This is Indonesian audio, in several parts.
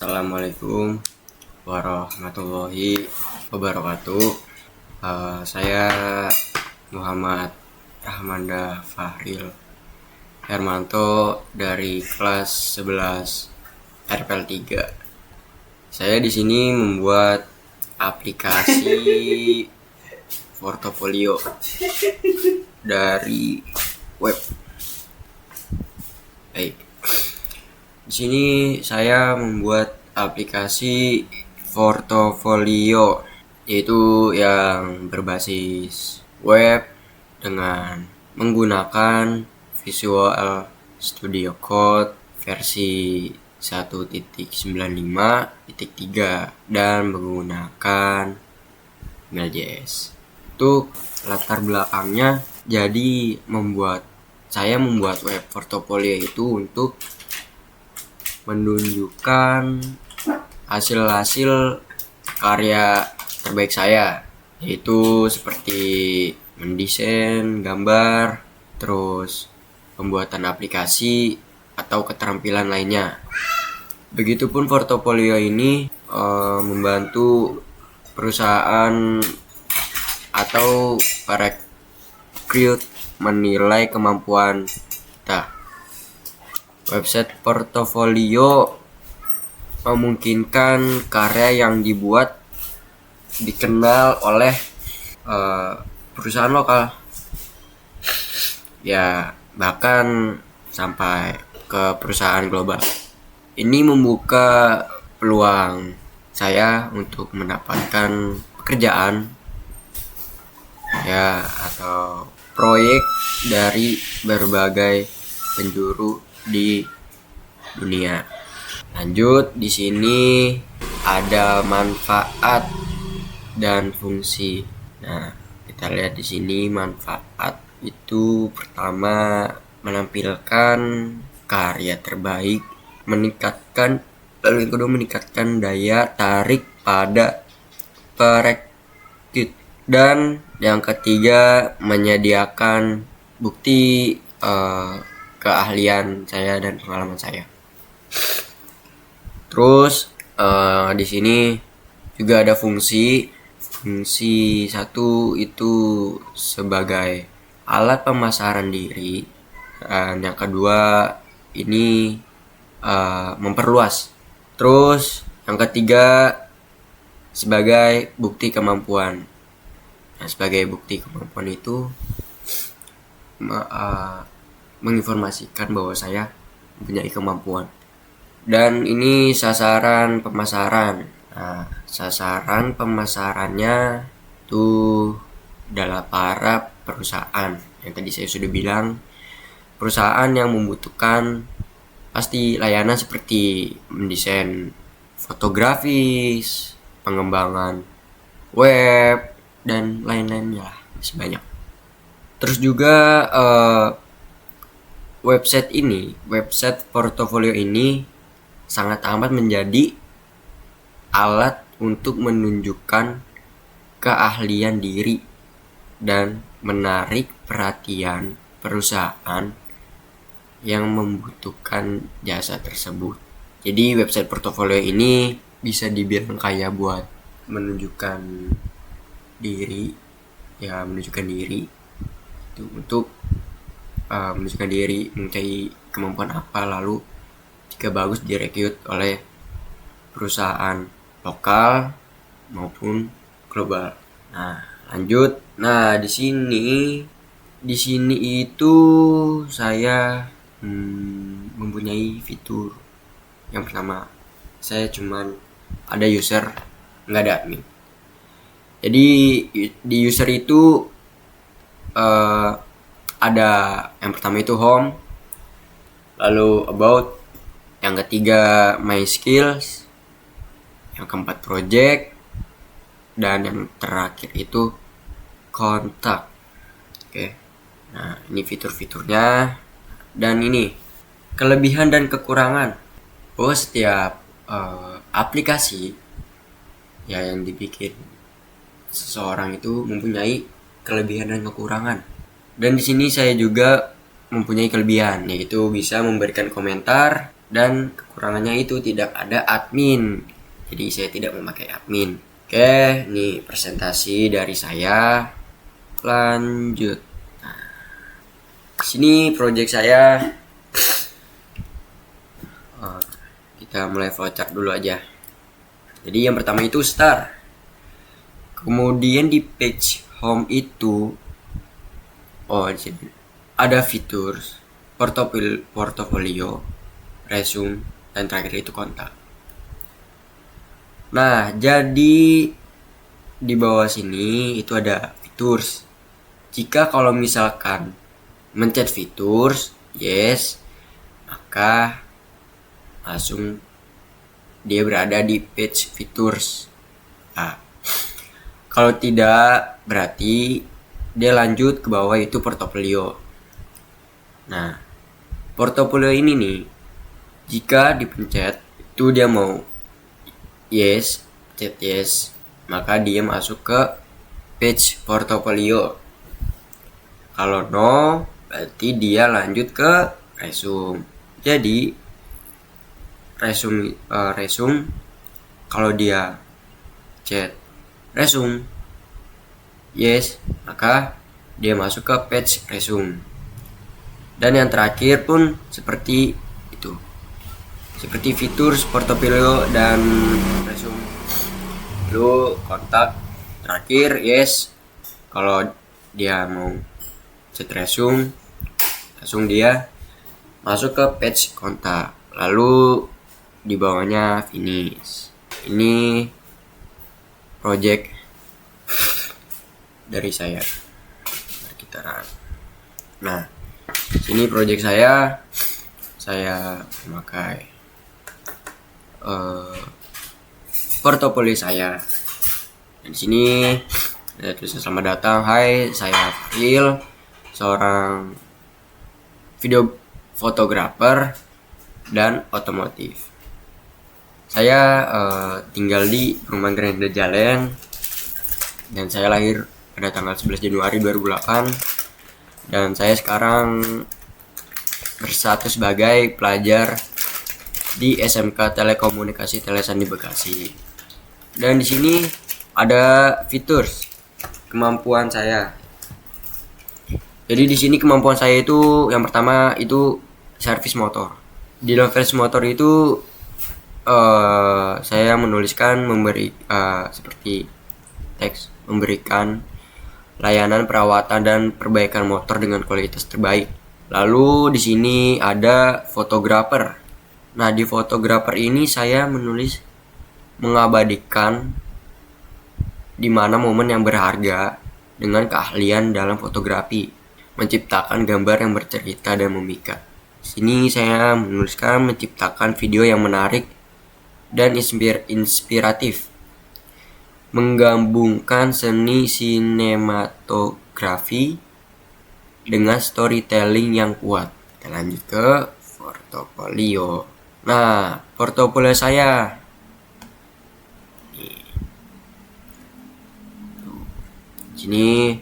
Assalamualaikum warahmatullahi wabarakatuh. Saya Muhammad Rahmanda Fahril Hermanto dari kelas 11 RPL 3. Saya di sini membuat aplikasi portofolio dari web. Baik. Di sini saya membuat aplikasi portofolio, yaitu yang berbasis web dengan menggunakan Visual Studio Code versi 1.95.3 dan menggunakan Mail.js. Untuk latar belakangnya, jadi saya membuat web portofolio itu untuk menunjukkan hasil-hasil karya terbaik saya, yaitu seperti mendesain gambar, terus pembuatan aplikasi atau keterampilan lainnya. Begitupun portofolio ini membantu perusahaan atau para rekrut menilai kemampuan kita. Website portofolio memungkinkan karya yang dibuat dikenal oleh perusahaan lokal, ya bahkan sampai ke perusahaan global. Ini membuka peluang saya untuk mendapatkan pekerjaan ya atau proyek dari berbagai penjuru di dunia. Lanjut, di sini ada manfaat dan fungsi. Nah, kita lihat di sini manfaat itu pertama menampilkan karya terbaik, lalu yang kedua meningkatkan daya tarik pada perekrut, dan yang ketiga menyediakan bukti keahlian saya dan pengalaman saya. Terus di sini juga ada fungsi satu itu sebagai alat pemasaran diri, dan yang kedua ini memperluas. Terus yang ketiga sebagai bukti kemampuan. Nah, sebagai bukti kemampuan itu menginformasikan bahwa saya mempunyai kemampuan. Dan ini sasaran pemasaran. Nah, sasaran pemasarannya itu adalah para perusahaan. Yang tadi saya sudah bilang, perusahaan yang membutuhkan pasti layanan seperti mendesain fotografis, pengembangan web, dan lain-lainnya lah, masih banyak. Terus juga website portofolio ini sangat amat menjadi alat untuk menunjukkan keahlian diri dan menarik perhatian perusahaan yang membutuhkan jasa tersebut. Jadi website portofolio ini bisa dibilang kayak buat menunjukkan diri itu untuk menunjukkan diri, mencari kemampuan apa, lalu jika bagus direkrut oleh perusahaan lokal maupun global. Nah, lanjut. Nah, di sini itu saya mempunyai fitur. Yang pertama, saya cuman ada user, nggak ada admin. Jadi di user itu ada yang pertama itu home, lalu about, yang ketiga my skills, yang keempat project, dan yang terakhir itu kontak. Oke. Nah, ini fitur-fiturnya. Dan ini kelebihan dan kekurangan. Setiap aplikasi ya yang dibikin seseorang itu mempunyai kelebihan dan kekurangan. Dan di sini saya juga mempunyai kelebihan, yaitu bisa memberikan komentar Dan kekurangannya itu tidak ada admin. Jadi saya tidak memakai admin. Oke, ini presentasi dari saya. Lanjut. Nah, sini project saya. Kita mulai flowchart dulu aja. Jadi yang pertama itu start. Kemudian di page home itu di sini ada fitur portofolio, resume, dan terakhir itu kontak. Nah, jadi di bawah sini itu ada features. Jika kalau misalkan mencet features, yes, maka langsung dia berada di page features. Nah, kalau tidak berarti dia lanjut ke bawah itu portofolio. Nah, portofolio ini nih, jika dipencet itu dia mau yes, pencet yes, maka dia masuk ke page portofolio. Kalau no, berarti dia lanjut ke resume. Jadi resume kalau dia chat resume yes, maka dia masuk ke page resume. Dan yang terakhir pun seperti itu, seperti fitur portofolio dan resume. Lalu kontak terakhir yes, kalau dia mau chat resume langsung dia masuk ke page kontak. Lalu di bawahnya finish. Ini project dari saya. Kita run. Nah, sini project saya memakai portofolio saya. Dan di sini ada tulisan selamat datang, hai, saya Phil, seorang video fotografer dan otomotif. Saya tinggal di Perumahan Grand Jalen dan saya lahir pada tanggal 11 Januari 2008 dan saya sekarang berstatus sebagai pelajar di SMK Telekomunikasi Telesan di Bekasi. Dan di sini ada fitur kemampuan saya. Jadi di sini kemampuan saya itu yang pertama itu servis motor. Di dalam servis motor itu saya menuliskan seperti teks memberikan layanan perawatan dan perbaikan motor dengan kualitas terbaik. Lalu di sini ada fotografer. Nah, di fotografer ini saya menulis mengabadikan di mana momen yang berharga dengan keahlian dalam fotografi, menciptakan gambar yang bercerita dan memikat. Di sini saya menuliskan menciptakan video yang menarik dan inspiratif, menggabungkan seni sinematografi dengan storytelling yang kuat. Kita lanjut ke portofolio. Nah, portofolio saya di sini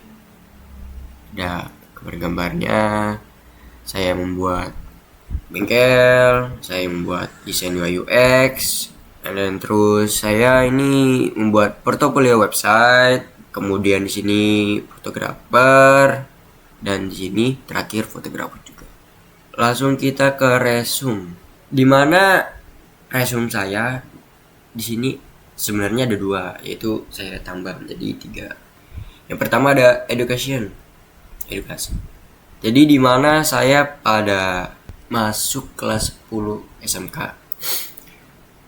ada gambar-gambarnya. Saya membuat bengkel, saya membuat desain UI UX, dan terus saya ini membuat portofolio website, kemudian di sini fotografer, dan di sini terakhir fotografer juga. Langsung kita ke resume. Dimana resume saya di sini sebenarnya ada dua, yaitu saya tambah menjadi 3. Yang pertama ada edukasi. Jadi dimana saya pada masuk kelas 10 SMK.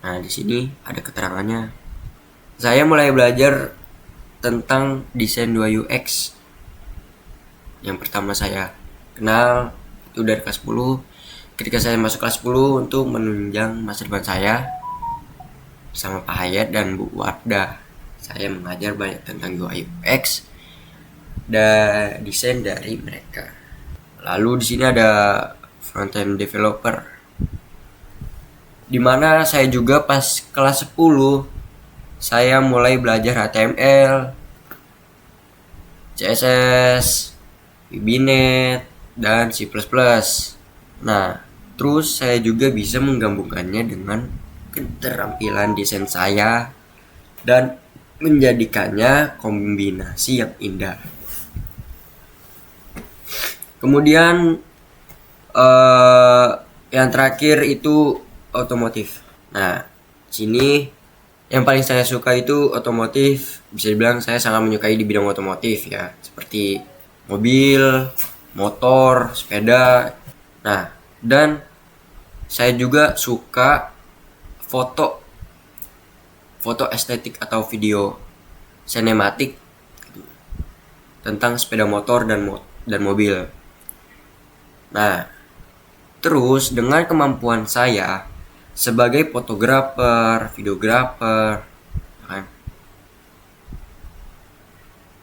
Nah, di sini ada keterangannya. Saya mulai belajar tentang desain UI UX. Yang pertama saya kenal itu dari kelas 10. Ketika saya masuk kelas 10 untuk menunjang masa depan saya bersama Pak Hayat dan Bu Wardah, saya mengajar banyak tentang UI UX dan desain dari mereka. Lalu di sini ada front-end developer, dimana saya juga pas kelas 10 saya mulai belajar HTML, CSS, VB.NET, dan C++. Nah, Terus saya juga bisa menggabungkannya dengan keterampilan desain saya dan menjadikannya kombinasi yang indah. Kemudian yang terakhir itu otomotif. Nah, sini yang paling saya suka itu otomotif. Bisa dibilang saya sangat menyukai di bidang otomotif ya, seperti mobil, motor, sepeda. Nah, dan saya juga suka foto estetik atau video sinematik tentang sepeda motor dan mobil. Nah, terus dengan kemampuan saya sebagai fotografer, videografer, kan,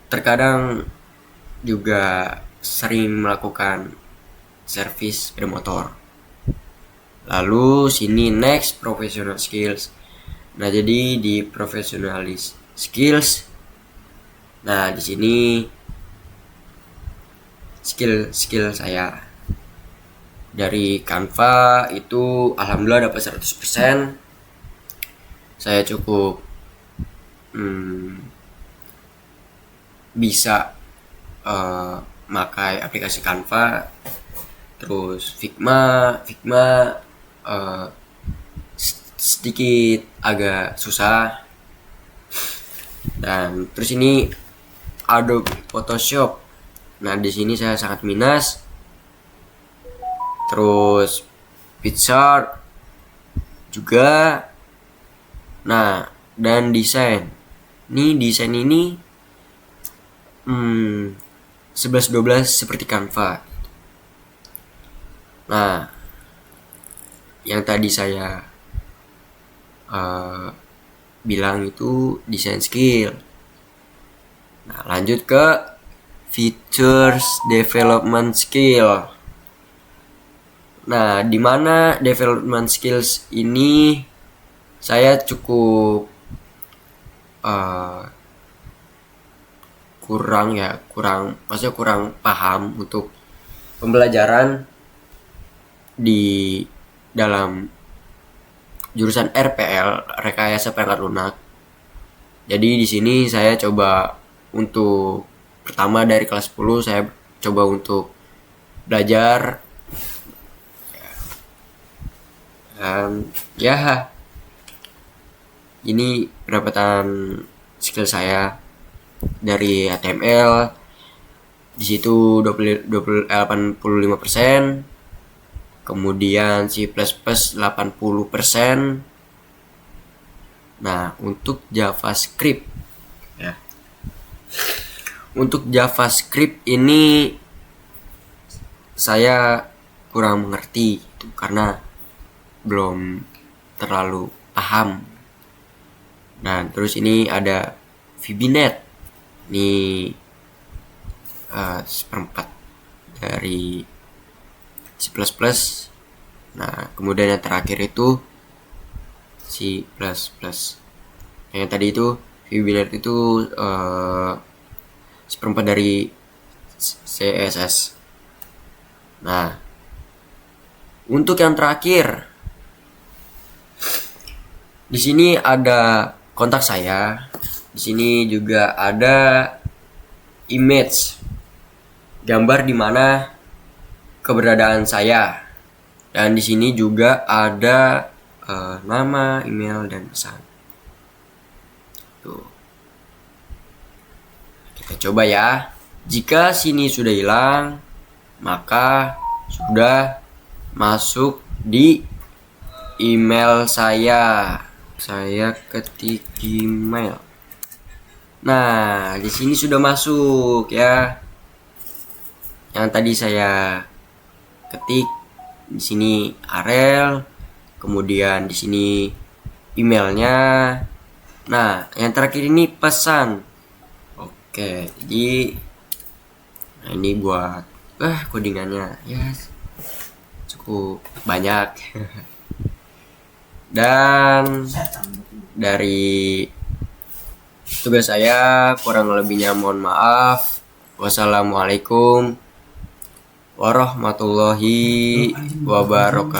terkadang juga sering melakukan servis sepeda motor. Lalu sini next professional skills. Nah, jadi di professionalis skills, nah di sini skill saya dari Canva itu alhamdulillah dapat 100%. Saya cukup bisa pakai aplikasi Canva, terus Figma sedikit agak susah, dan terus ini Adobe Photoshop. Nah, di sini saya sangat minus. Terus PicsArt juga. Nah, dan desain. Desain ini 11-12 seperti Canva. Nah, yang tadi saya bilang itu desain skill. Nah, lanjut ke features development skill. Nah, di mana development skills ini saya cukup kurang paham untuk pembelajaran di dalam jurusan RPL, rekayasa perangkat lunak. Jadi di sini saya coba untuk pertama dari kelas 10 saya coba untuk belajar. Ya, ini pendapatan skill saya dari HTML di situ 85%, kemudian C++ 80%. Nah, untuk JavaScript ya. Untuk JavaScript ini saya kurang mengerti itu karena belum terlalu paham. Nah, terus ini ada VBNet. Ini seperempat dari C++. Nah, kemudian yang terakhir itu C++. Yang tadi itu VBNet itu seperempat dari CSS. Nah, untuk yang terakhir, di sini ada kontak saya. Di sini juga ada image, gambar di mana keberadaan saya. Dan di sini juga ada nama, email, dan pesan. Tuh. Kita coba ya. Jika sini sudah hilang, maka sudah masuk di email saya. Saya ketik Gmail. Nah, di sini sudah masuk ya. Yang tadi saya ketik di sini Arel, kemudian di sini emailnya. Nah, yang terakhir ini pesan. Oke, jadi ini buat codingannya ya cukup banyak. Dan dari tugas saya kurang lebihnya mohon maaf. Wassalamualaikum warahmatullahi wabarakatuh.